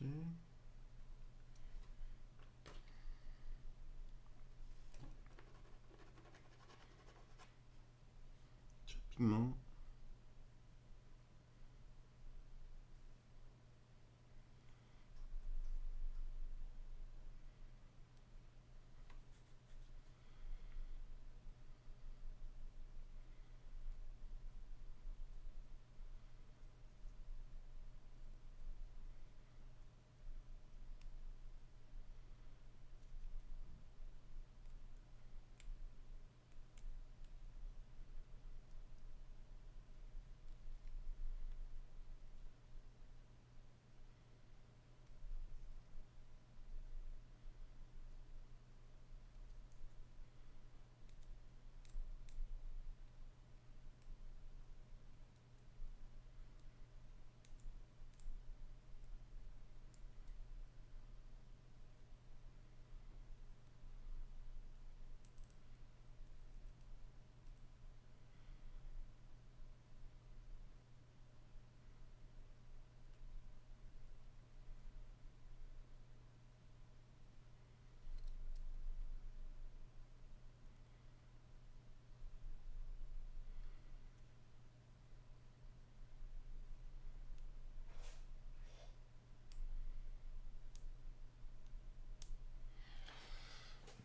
Ok. Pigment.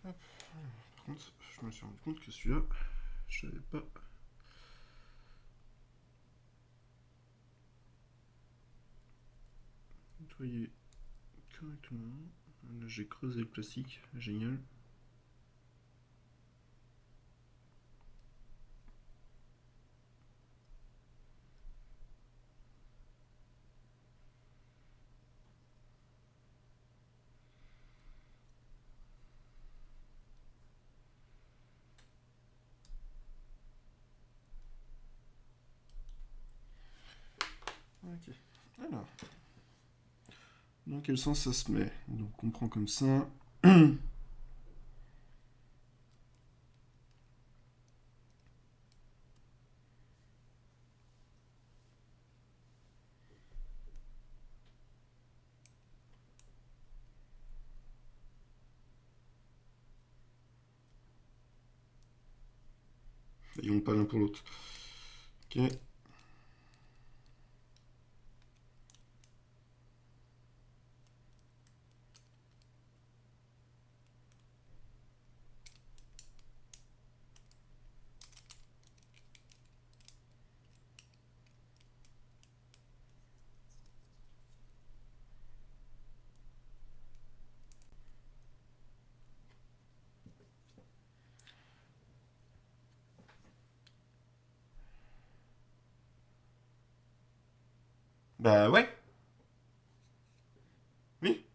Hop. Par contre, je me suis rendu compte que celui-là, je savais pas. Nettoyer correctement. Là, j'ai creusé le plastique. Génial. Ok. Alors. Dans quel sens ça se met? Donc on prend comme ça. Ils vont pas l'un pour l'autre. Ok. Bah ouais. Oui.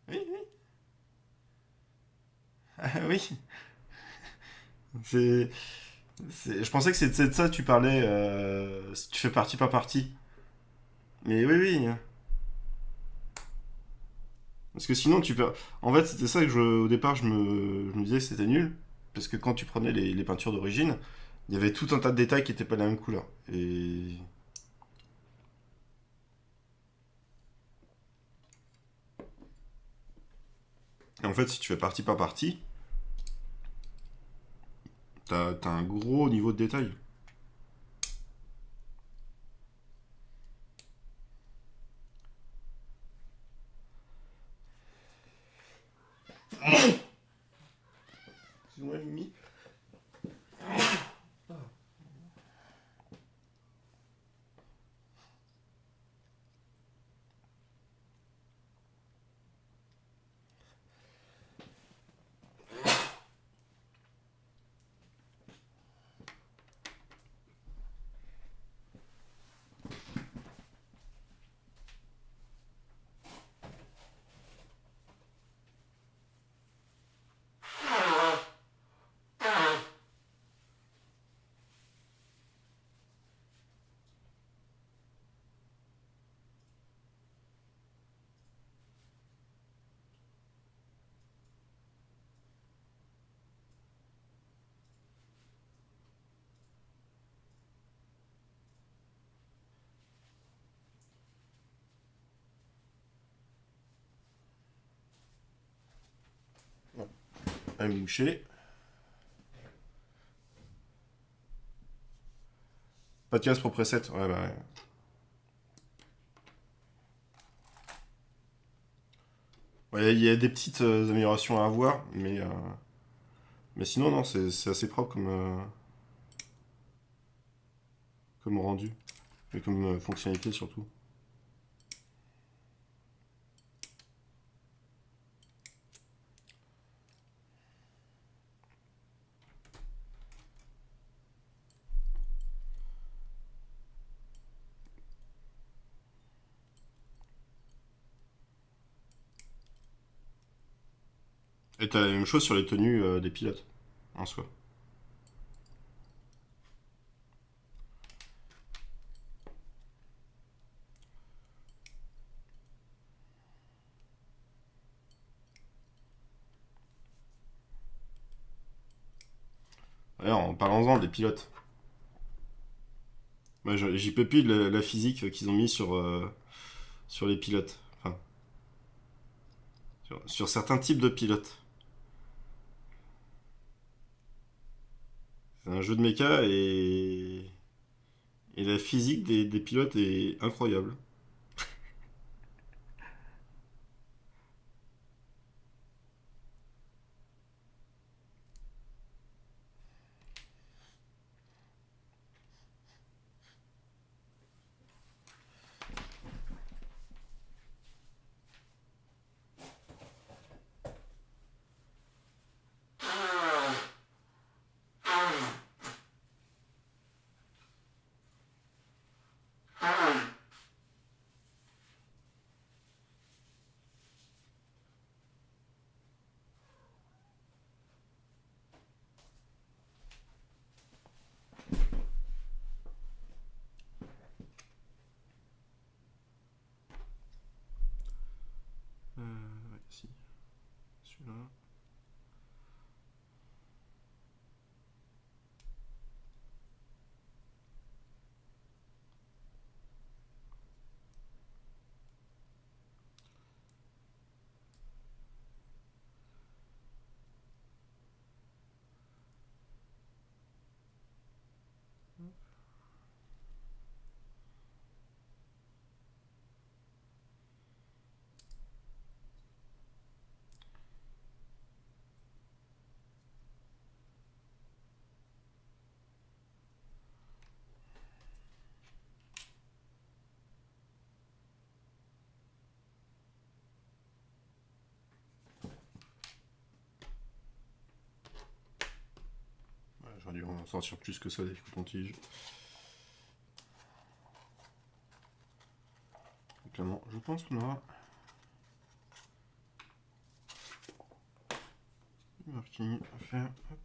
Oui, oui. Ah, oui. C'est. Je pensais que c'était de ça que tu parlais. Si tu fais partie, pas partie. Mais oui, oui. Parce que sinon, tu peux. En fait, c'était ça que au départ, je me disais que c'était nul. Parce que quand tu prenais les peintures d'origine, il y avait tout un tas de détails qui n'étaient pas de la même couleur. Et en fait, si tu fais partie, pas partie, t'as un gros niveau de détail. Excuse-moi, Mimi. à me moucher. Pas de case pour preset. Ouais, bah ouais. Ouais, il y a des petites améliorations à avoir, mais sinon, non, c'est assez propre comme rendu. Et comme fonctionnalité surtout. Et t'as la même chose sur les tenues des pilotes, en soi. D'ailleurs, en parlant-en des pilotes, moi j'y peux plus de la physique qu'ils ont mis sur les pilotes. Enfin, sur certains types de pilotes. C'est un jeu de méca et la physique des pilotes est incroyable. Ouais, si. Celui-là. Ouais, j'aurais dû en sortir plus que ça des cotons-tiges. Clairement, je pense qu'on aura du marking à faire. Hop.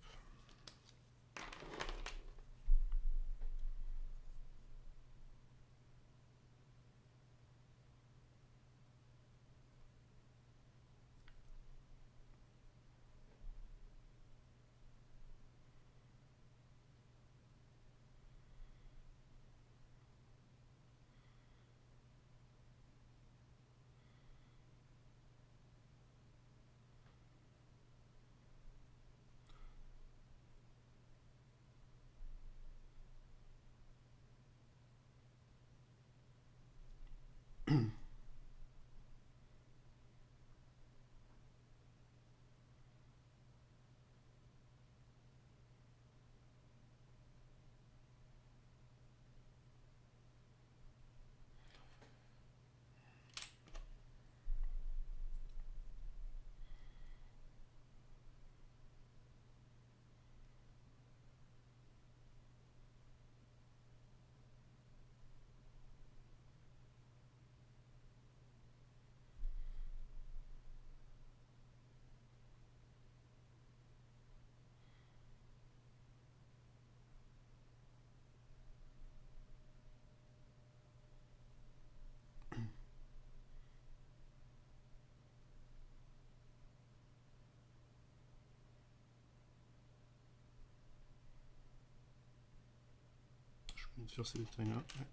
Je vais faire ces détails-là. Ouais.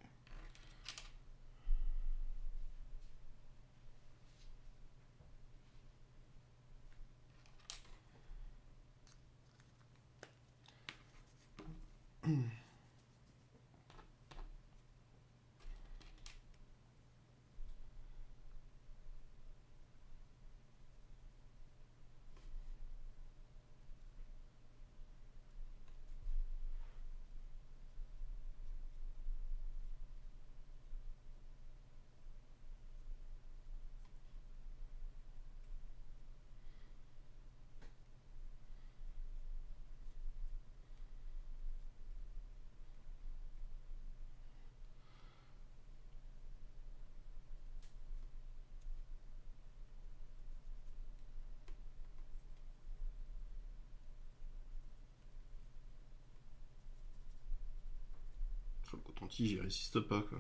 Le coton-tige, il résiste pas, quoi.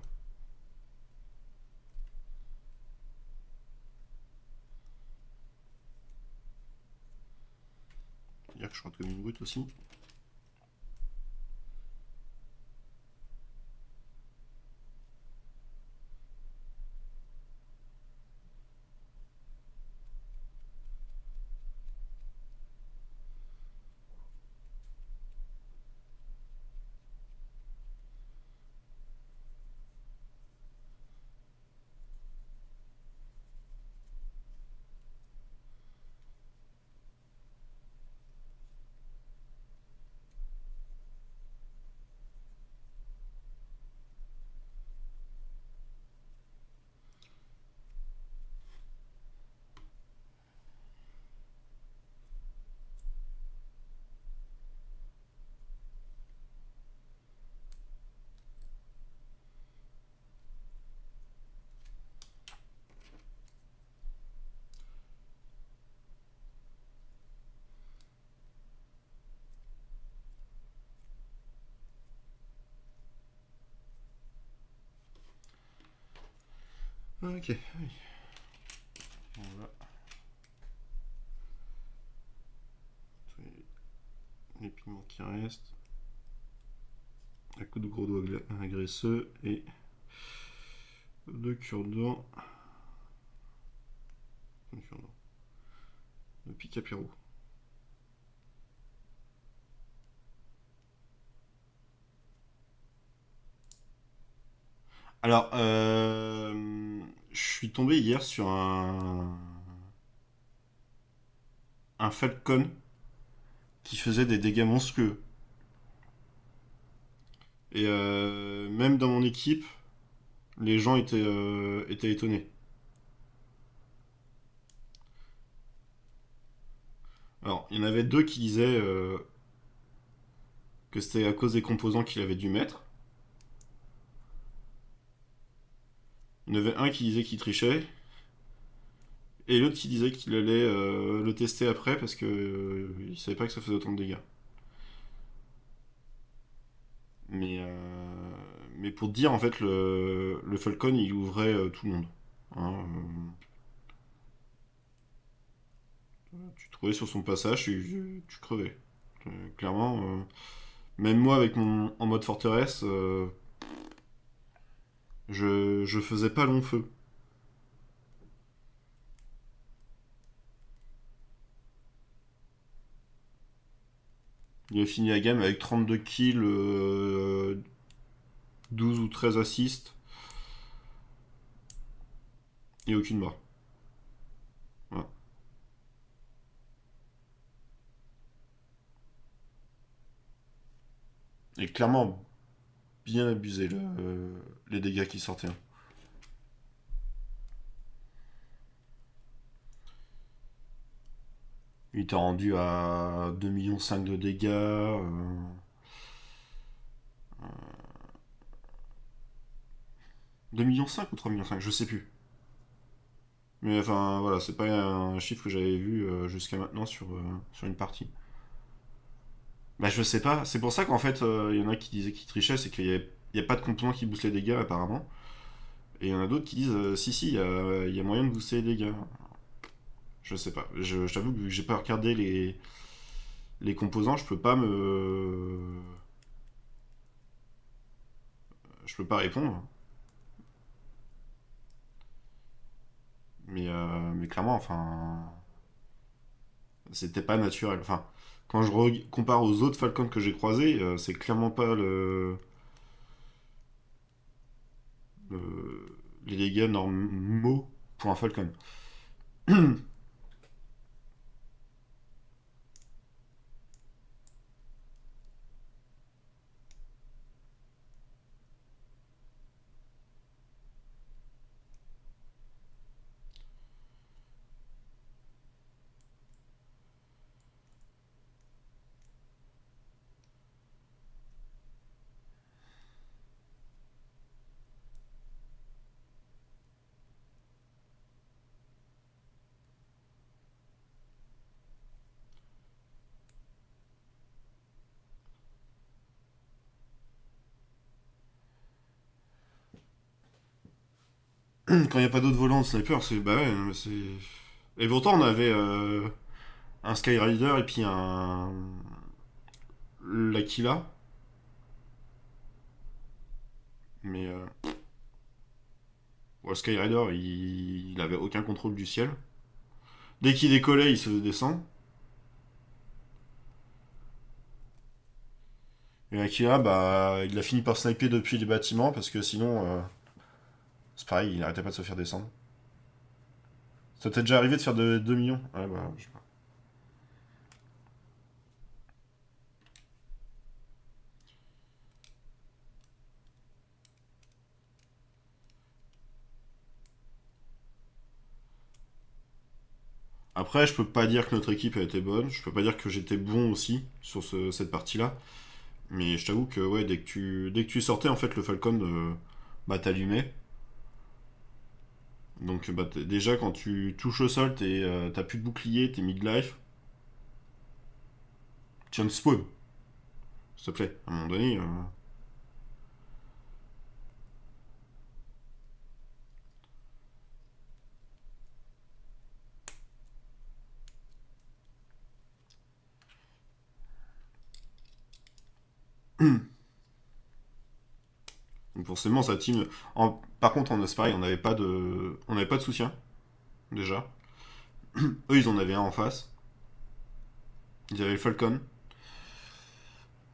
Dire que je rentre comme une brute aussi. Ok, oui. Voilà. Les pigments qui restent. Un coup de gros doigt graisseux et de cure-dent. De pic à Pérou. Alors, je suis tombé hier sur un Falcon qui faisait des dégâts monstrueux. Et même dans mon équipe, les gens étaient étonnés. Alors, il y en avait deux qui disaient que c'était à cause des composants qu'il avait dû mettre. Il y en avait un qui disait qu'il trichait. Et l'autre qui disait qu'il allait le tester après parce que il savait pas que ça faisait autant de dégâts. Mais, mais pour te dire, en fait, le Falcon, il ouvrait tout le monde. Hein, tu trouvais sur son passage, tu crevais. Clairement, même moi avec mon en mode forteresse, je faisais pas long feu. Il a fini la gamme avec 32 kills, 12 ou 13 assists et aucune barre. Voilà. Et clairement, bien abusé les dégâts qui sortaient. Hein. Il t'a rendu à 2,5 millions de dégâts. 2,5 millions ou 3,5 millions, je sais plus. Mais enfin voilà, c'est pas un chiffre que j'avais vu jusqu'à maintenant sur une partie. Bah je sais pas, c'est pour ça qu'en fait il y en a qui disaient qu'ils trichaient, c'est qu'il y a pas de composant qui booste les dégâts apparemment. Et il y en a d'autres qui disent si si, il y a moyen de booster les dégâts. Je sais pas, je t'avoue que j'ai pas regardé les composants, je peux pas répondre. Mais clairement, enfin, c'était pas naturel. Enfin, quand je compare aux autres Falcons que j'ai croisés, c'est clairement pas les dégâts normaux pour un Falcon. Quand il n'y a pas d'autres volants de sniper, c'est. Bah ouais, mais c'est. Et pourtant, on avait un Skyrider et puis un. L'Aquila. Mais. Le Skyrider, il avait aucun contrôle du ciel. Dès qu'il décollait, il se descend. Et l'Aquila, bah, il a fini par sniper depuis les bâtiments parce que sinon, c'est pareil, il n'arrêtait pas de se faire descendre. Ça t'est déjà arrivé de faire de 2 millions? Ouais, bah, je sais pas. Après, je peux pas dire que notre équipe a été bonne. Je peux pas dire que j'étais bon aussi sur cette partie-là. Mais je t'avoue que ouais, dès que tu sortais, en fait, le Falcon, bah, t'allumais. Donc bah, déjà, quand tu touches au sol, t'as plus de bouclier, t'es mid-life. Tiens, spawn, s'il te plaît. À un moment donné. Donc forcément, sa team. Par contre, en Aspire, on n'avait pas de soutien, déjà. Eux, ils en avaient un en face. Ils avaient le Falcon.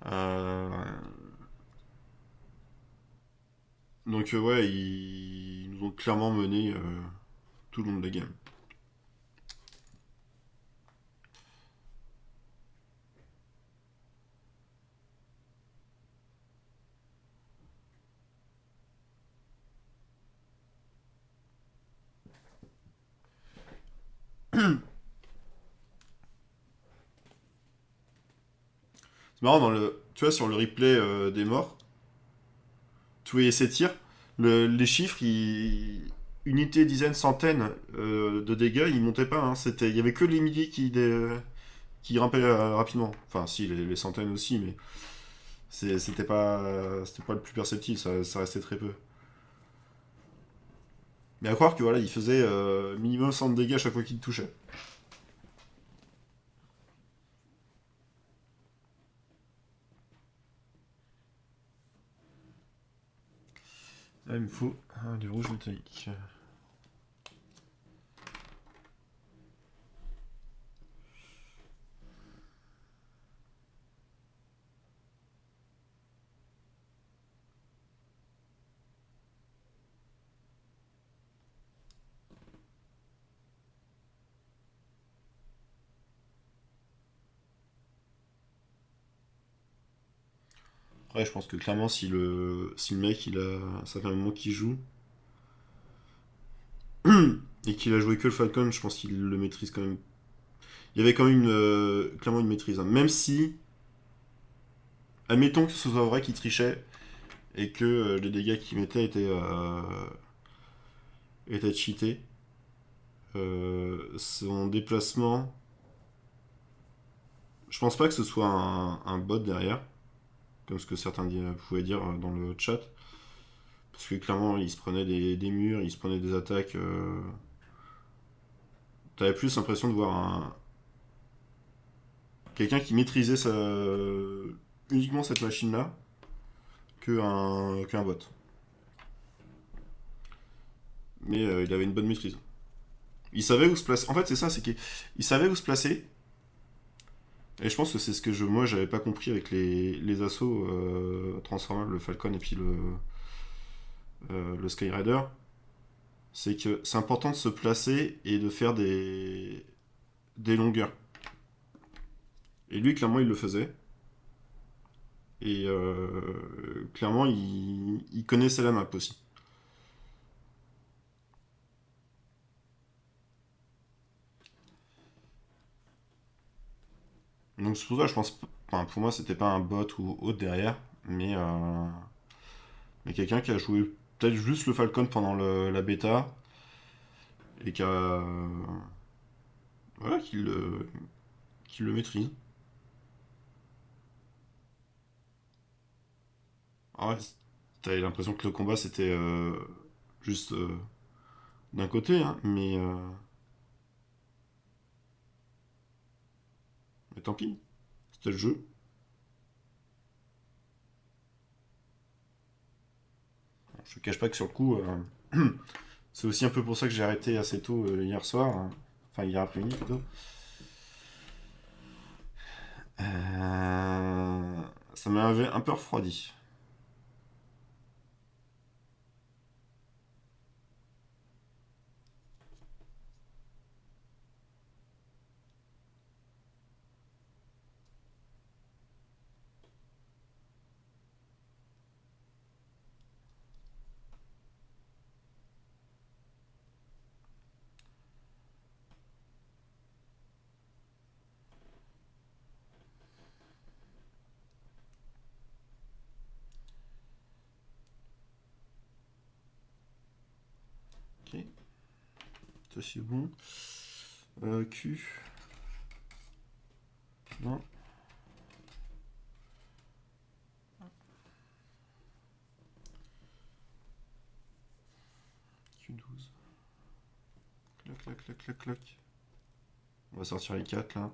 Euh, Donc ouais, ils nous ont clairement mené tout le long de la game. C'est marrant, tu vois, sur le replay des morts, tu voyais ces tirs, les chiffres, unité, dizaines, centaines de dégâts, ils montaient pas. Hein. Il y avait que les milliers qui grimpaient rapidement. Enfin, si, les centaines aussi, mais c'était pas le plus perceptible, ça restait très peu. Mais à croire que voilà, il faisait minimum 100 de dégâts à chaque fois qu'il touchait. Ah, il me faut du rouge métallique. Après, je pense que clairement, si le mec, ça fait un moment qu'il joue, et qu'il a joué que le Falcon, je pense qu'il le maîtrise quand même. Il y avait quand même clairement une maîtrise. Hein. Même si, admettons que ce soit vrai qu'il trichait, et que les dégâts qu'il mettait étaient cheatés, son déplacement, je pense pas que ce soit un bot derrière, comme ce que certains pouvaient dire dans le chat. Parce que clairement, il se prenait des murs, il se prenait des attaques. T'avais plus l'impression de voir quelqu'un qui maîtrisait uniquement cette machine-là qu'un bot. Mais il avait une bonne maîtrise. Il savait où se placer. En fait, c'est ça, c'est qu'il savait où se placer. Et je pense que c'est ce que moi j'avais pas compris avec les assauts transformables, le Falcon et puis le Skyrider. C'est que c'est important de se placer et de faire des longueurs. Et lui, clairement, il le faisait. Et clairement, il connaissait la map aussi. Donc c'est pour ça, je pense, enfin, pour moi, c'était pas un bot ou autre derrière, mais quelqu'un qui a joué peut-être juste le Falcon pendant la bêta et voilà, qui le maîtrise. Ah ouais, t'avais l'impression que le combat c'était juste d'un côté, hein, mais tant pis, c'était le jeu. Je te cache pas que sur le coup, c'est aussi un peu pour ça que j'ai arrêté assez tôt hier soir, hein. Enfin hier après-midi plutôt. Ça m'avait un peu refroidi. Ok, ça c'est bon. Q. Non. Q12. Clac, clac, clac, clac, clac. On va sortir les 4 là.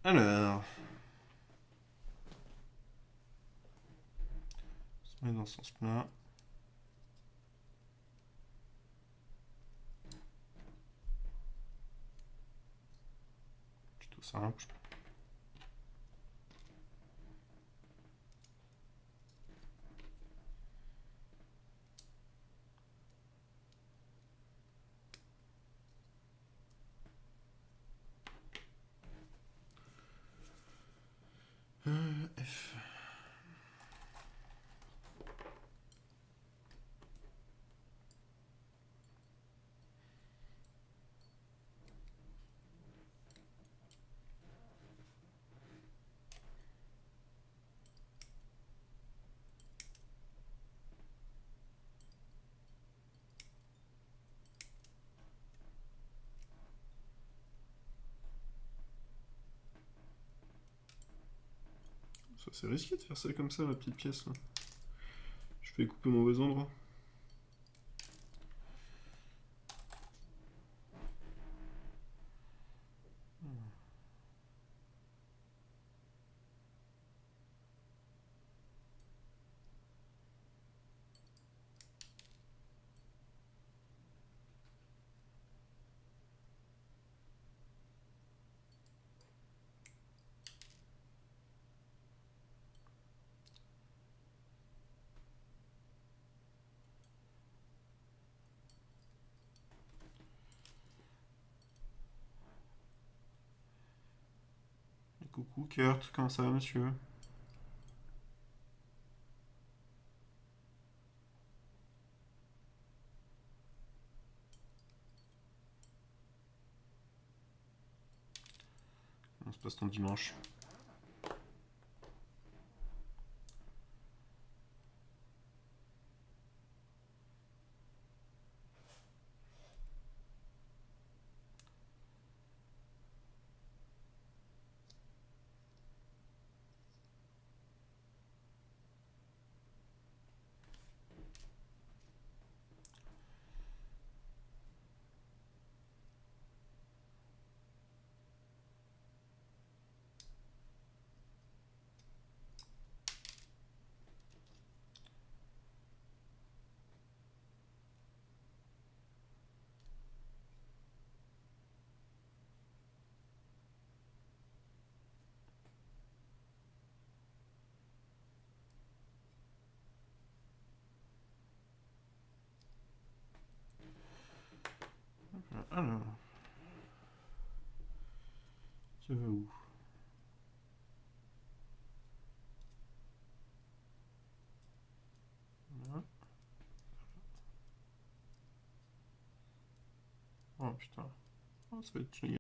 Alors, on se met dans ce sens-là. Plutôt simple. F. C'est risqué de faire ça comme ça, la petite pièce là. Je vais couper au mauvais endroit. Coucou Kurt, comment ça va monsieur? Comment se passe ton dimanche? Alors, ça va où? Voilà. Oh putain, oh, ça va être génial.